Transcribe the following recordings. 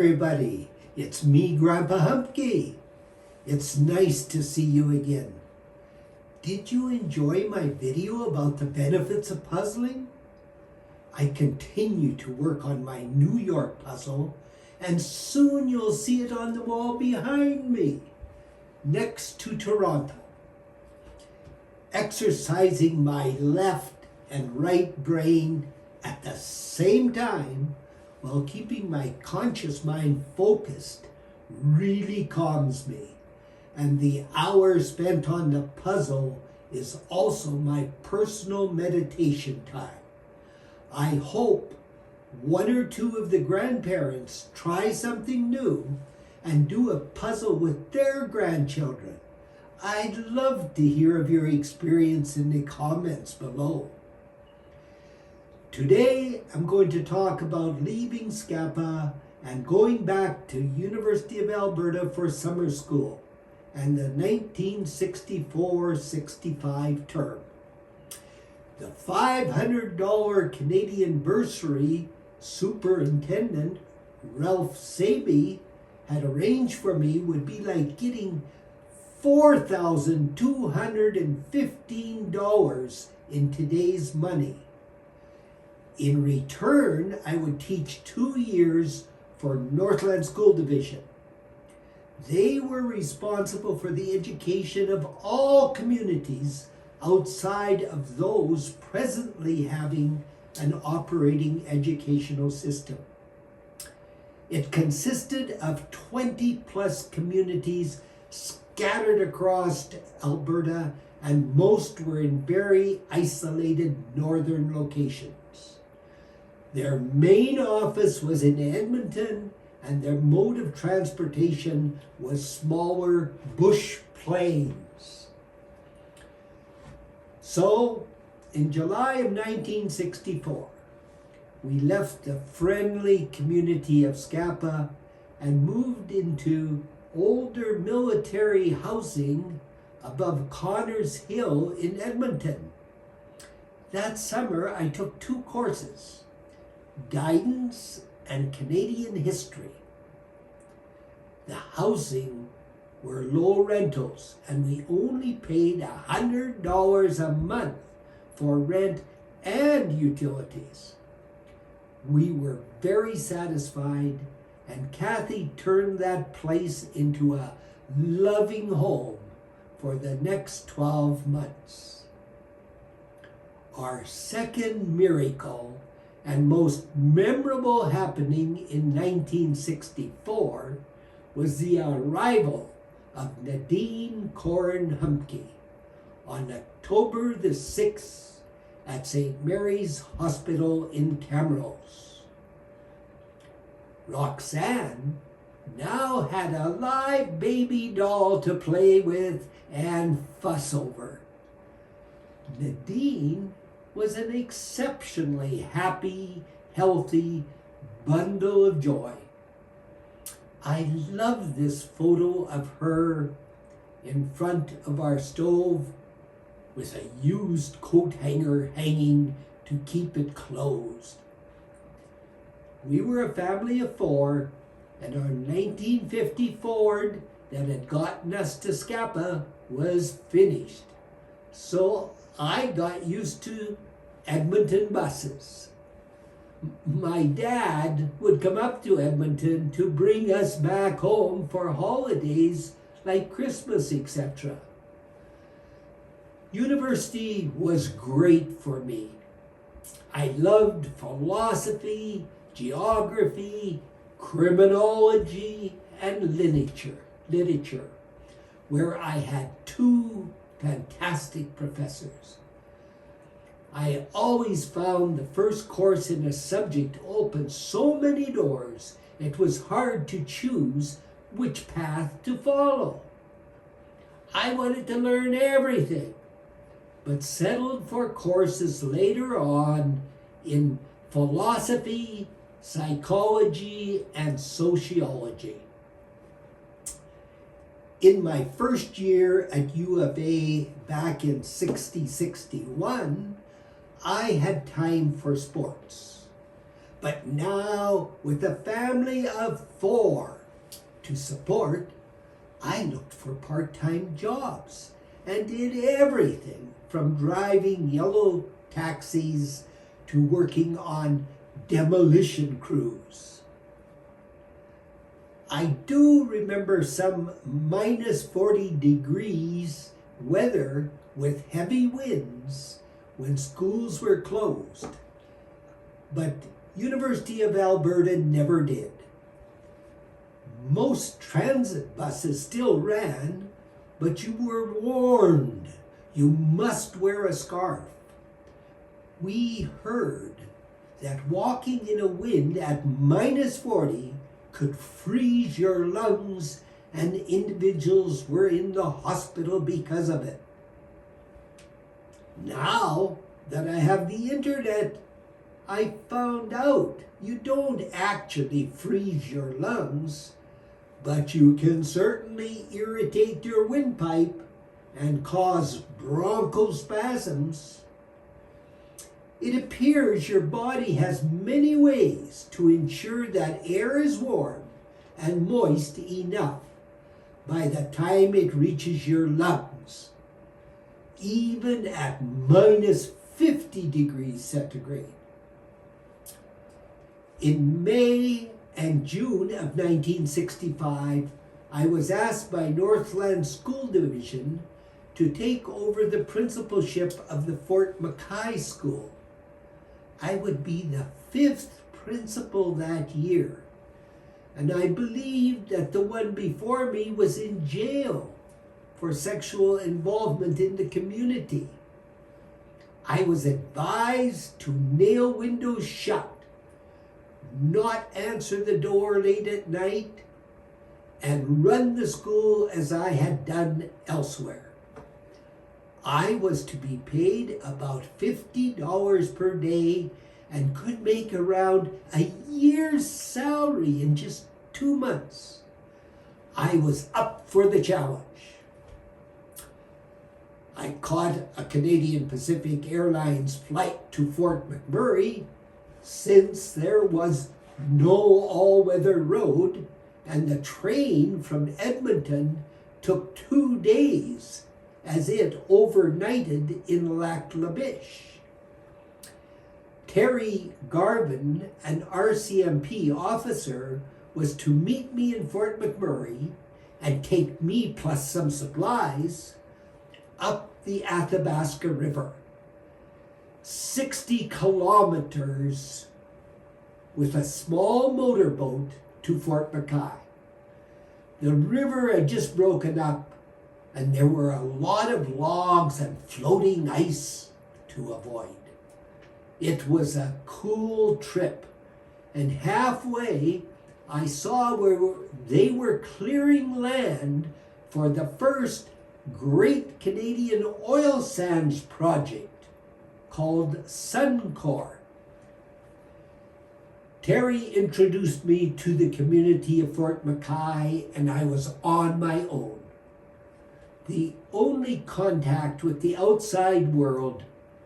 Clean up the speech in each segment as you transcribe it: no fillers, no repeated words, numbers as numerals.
everybody. It's me, Grandpa Humbke. It's nice to see you again. Did you enjoy my video about the benefits of puzzling? I continue to work on my New York puzzle, and soon you'll see it on the wall behind me, next to Toronto. Exercising my left and right brain at the same time while keeping my conscious mind focused really calms me. And the hour spent on the puzzle is also my personal meditation time. I hope one or two of the grandparents try something new and do a puzzle with their grandchildren. I'd love to hear of your experience in the comments below. Today, I'm going to talk about leaving Scapa and going back to University of Alberta for summer school and the 1964-65 term. The $500 Canadian bursary Superintendent Ralph Saby had arranged for me would be like getting $4,215 in today's money. In return, I would teach 2 years for Northland School Division. They were responsible for the education of all communities outside of those presently having an operating educational system. It consisted of 20 plus communities scattered across Alberta, and most were in very isolated northern locations. Their main office was in Edmonton, and their mode of transportation was smaller bush planes. So, in July of 1964, we left the friendly community of Scapa and moved into older military housing above Connors Hill in Edmonton. That summer, I took 2 courses, Guidance and Canadian History. The housing were low rentals, and we only paid $100 a month for rent and utilities. We were very satisfied, and Kathy turned that place into a loving home for the next 12 months. Our second miracle and most memorable happening in 1964 was the arrival of Nadine Corin Humbke on October the 6th at St. Mary's Hospital in Camrose. Roxanne now had a live baby doll to play with and fuss over. Nadine was an exceptionally happy, healthy bundle of joy. I love this photo of her in front of our stove with a used coat hanger hanging to keep it closed. We were a family of 4, and our 1950 Ford that had gotten us to Scapa was finished. So I got used to Edmonton buses. My dad would come up to Edmonton to bring us back home for holidays like Christmas, etc. University was great for me. I loved philosophy, geography, criminology, and literature, where I had 2 fantastic professors. I always found the first course in a subject opened so many doors, it was hard to choose which path to follow. I wanted to learn everything, but settled for courses later on in philosophy, psychology, and sociology. In my first year at U of A back in 60-61, I had time for sports. But now, with a family of 4 to support, I looked for part-time jobs and did everything from driving yellow taxis to working on demolition crews. I do remember some minus 40 degrees weather with heavy winds when schools were closed, but University of Alberta never did. Most transit buses still ran, but you were warned you must wear a scarf. We heard that walking in a wind at minus 40 could freeze your lungs, and individuals were in the hospital because of it. Now that I have the internet, I found out you don't actually freeze your lungs, but you can certainly irritate your windpipe and cause bronchospasms. It appears your body has many ways to ensure that air is warm and moist enough by the time it reaches your lungs, even at minus 50 degrees centigrade. In May and June of 1965, I was asked by Northland School Division to take over the principalship of the Fort McKay School. I would be the 5th principal that year, and I believed that the one before me was in jail for sexual involvement in the community. I was advised to nail windows shut, not answer the door late at night, and run the school as I had done elsewhere. I was to be paid about $50 per day and could make around a year's salary in just 2 months. I was up for the challenge. I caught a Canadian Pacific Airlines flight to Fort McMurray, since there was no all-weather road, and the train from Edmonton took 2 days as it overnighted in Lac La Biche. Terry Garvin, an RCMP officer, was to meet me in Fort McMurray and take me plus some supplies up the Athabasca River, 60 kilometers with a small motorboat to Fort McKay. The river had just broken up, and there were a lot of logs and floating ice to avoid. It was a cool trip, and halfway I saw where they were clearing land for the first Great Canadian Oil Sands project called Suncor. Terry introduced me to the community of Fort McKay, and I was on my own. The only contact with the outside world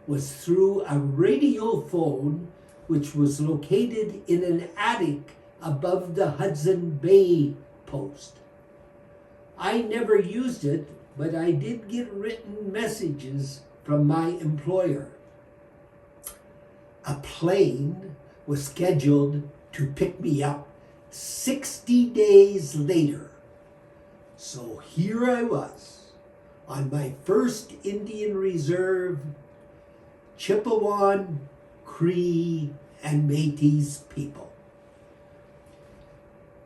was through a radio phone, which was located in an attic above the Hudson Bay post. I never used it, but I did get written messages from my employer. A plane was scheduled to pick me up 60 days later. So here I was, on my first Indian Reserve, Chippewan, Cree, and Métis people.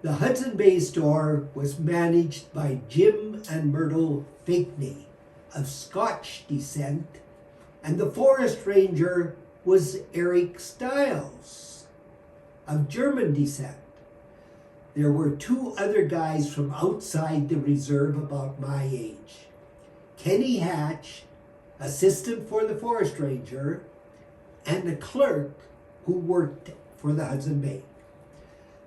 The Hudson Bay store was managed by Jim and Myrtle Fakney of Scotch descent, and the forest ranger was Eric Stiles of German descent. There were 2 other guys from outside the reserve about my age. Kenny Hatch, assistant for the forest ranger, and a clerk who worked for the Hudson Bay.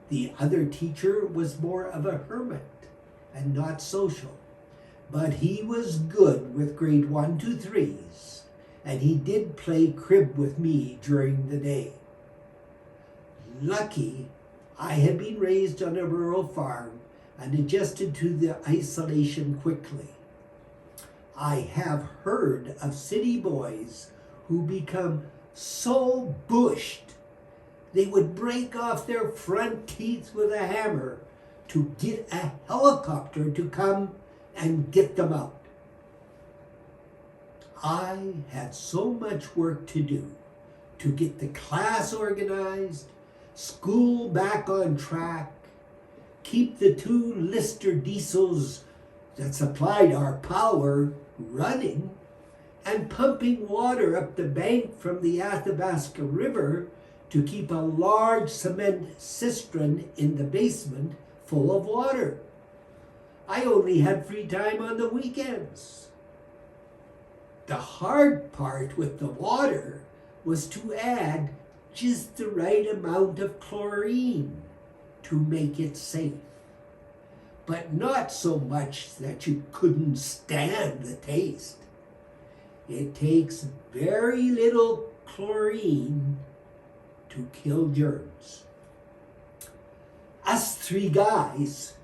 The other teacher was more of a hermit and not social, but he was good with grade 1 to 3s, and he did play crib with me during the day. Lucky I had been raised on a rural farm and adjusted to the isolation quickly. I have heard of city boys who become so bushed they would break off their front teeth with a hammer to get a helicopter to come and get them out. I had so much work to do to get the class organized, school back on track, keep the 2 Lister diesels that supplied our power running, and pumping water up the bank from the Athabasca River to keep a large cement cistern in the basement full of water. I only had free time on the weekends. The hard part with the water was to add just the right amount of chlorine to make it safe, but not so much that you couldn't stand the taste. It takes very little chlorine to kill germs. Us 3 guys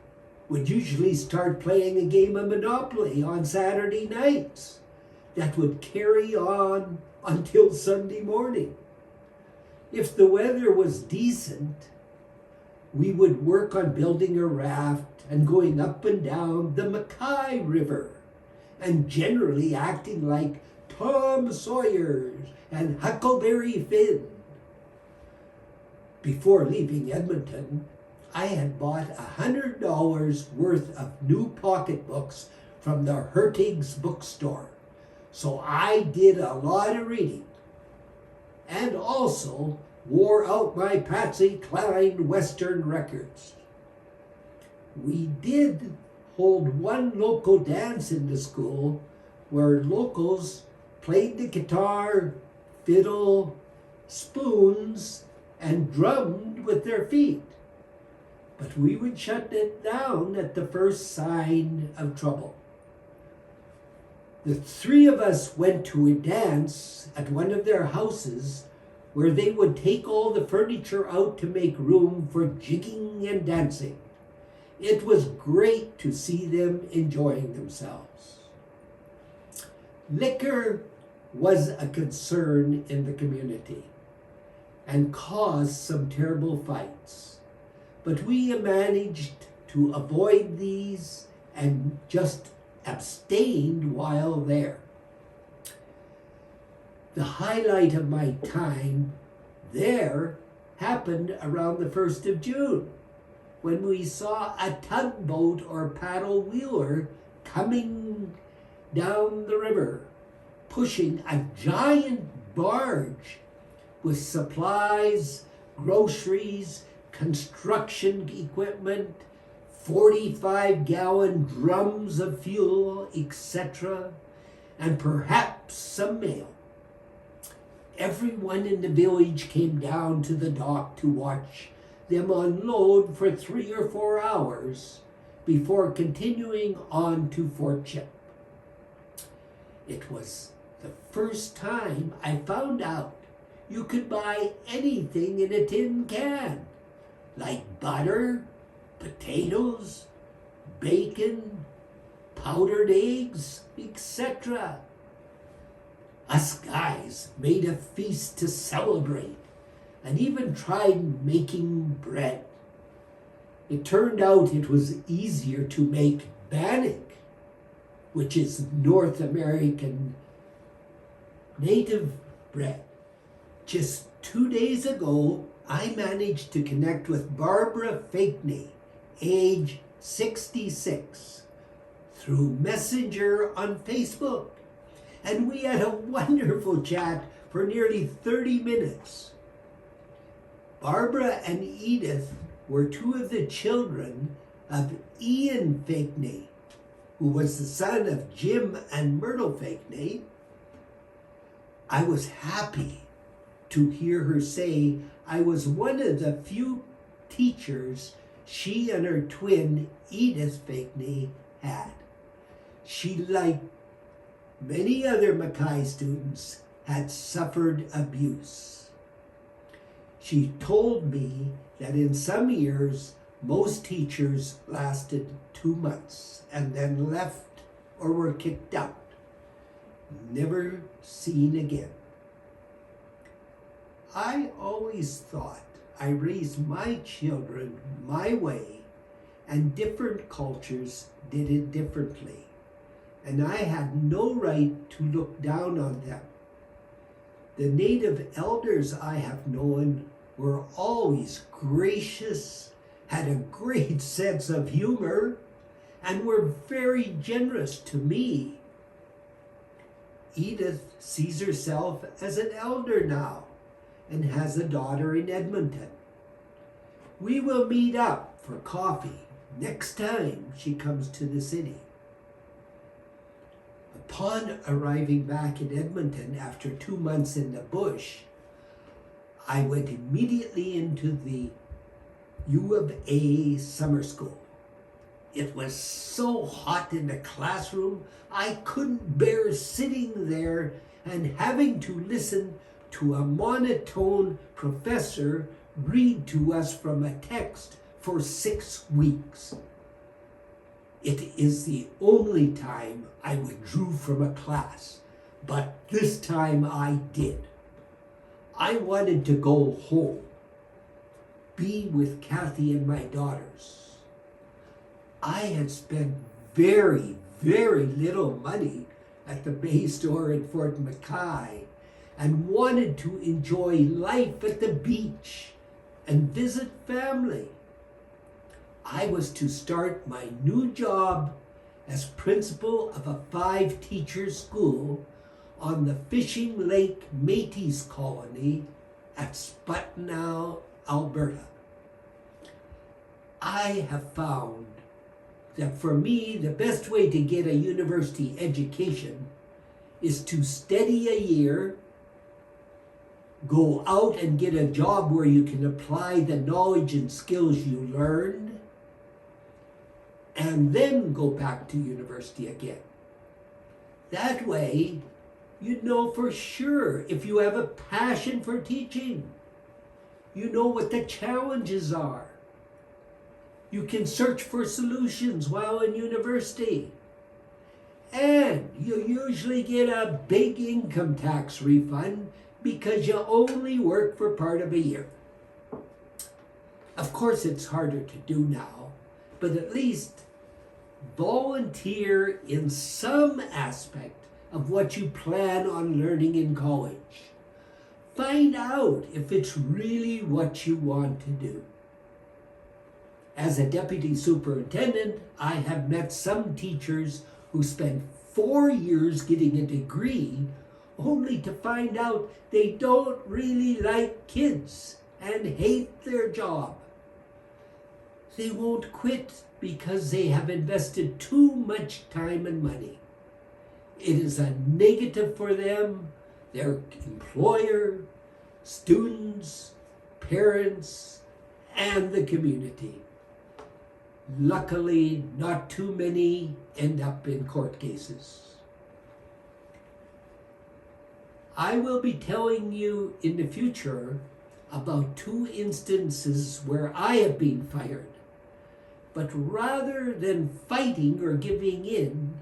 would usually start playing a game of Monopoly on Saturday nights that would carry on until Sunday morning. If the weather was decent, we would work on building a raft and going up and down the Mackay River, and generally acting like Tom Sawyer and Huckleberry Finn. Before leaving Edmonton, I had bought $100 worth of new pocketbooks from the Hertig's bookstore, so I did a lot of reading, and also wore out my Patsy Cline Western records. We did hold one local dance in the school where locals played the guitar, fiddle, spoons, and drummed with their feet. But we would shut it down at the first sign of trouble. The 3 of us went to a dance at one of their houses where they would take all the furniture out to make room for jigging and dancing. It was great to see them enjoying themselves. Liquor was a concern in the community and caused some terrible fights, but we managed to avoid these and just abstained while there. The highlight of my time there happened around the 1st of June, when we saw a tugboat or paddle wheeler coming down the river, pushing a giant barge with supplies, groceries, construction equipment, 45-gallon drums of fuel, etc., and perhaps some mail. Everyone in the village came down to the dock to watch them unload for 3 or 4 hours before continuing on to Fort Chip. It was the first time I found out you could buy anything in a tin can, like butter, potatoes, bacon, powdered eggs, etc. Us guys made a feast to celebrate and even tried making bread. It turned out it was easier to make bannock, which is North American native bread. Just 2 days ago, I managed to connect with Barbara Fakney, age 66, through Messenger on Facebook. And we had a wonderful chat for nearly 30 minutes. Barbara and Edith were 2 of the children of Ian Fakney, who was the son of Jim and Myrtle Fakney. I was happy to hear her say I was one of the few teachers she and her twin, Edith Fakney, had. She, like many other Mackay students, had suffered abuse. She told me that in some years, most teachers lasted 2 months and then left or were kicked out, never seen again. I always thought I raised my children my way, and different cultures did it differently, and I had no right to look down on them. The native elders I have known were always gracious, had a great sense of humor, and were very generous to me. Edith sees herself as an elder now and has a daughter in Edmonton. We will meet up for coffee next time she comes to the city. Upon arriving back in Edmonton after 2 months in the bush, I went immediately into the U of A summer school. It was so hot in the classroom, I couldn't bear sitting there and having to listen to a monotone professor read to us from a text for 6 weeks. It is the only time I withdrew from a class, but this time I did. I wanted to go home, be with Kathy and my daughters. I had spent very, very little money at the Bay Store in Fort Mackay and wanted to enjoy life at the beach and visit family. I was to start my new job as principal of a 5-teacher school on the Fishing Lake Métis colony at Sputnau, Alberta. I have found that for me, the best way to get a university education is to study a year, go out and get a job where you can apply the knowledge and skills you learned, and then go back to university again. That way, you know for sure if you have a passion for teaching. You know what the challenges are. You can search for solutions while in university. And you usually get a big income tax refund because you only work for part of a year. Of course, it's harder to do now, but at least volunteer in some aspect of what you plan on learning in college. Find out if it's really what you want to do. As a deputy superintendent, I have met some teachers who spent 4 years getting a degree only to find out they don't really like kids and hate their job. They won't quit because they have invested too much time and money. It is a negative for them, their employer, students, parents, and the community. Luckily, not too many end up in court cases. I will be telling you in the future about 2 instances where I have been fired. But rather than fighting or giving in,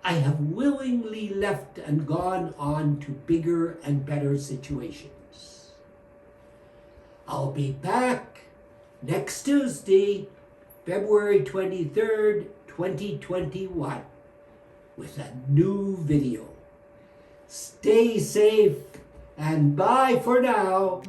I have willingly left and gone on to bigger and better situations. I'll be back next Tuesday, February 23rd, 2021, with a new video. Stay safe and bye for now.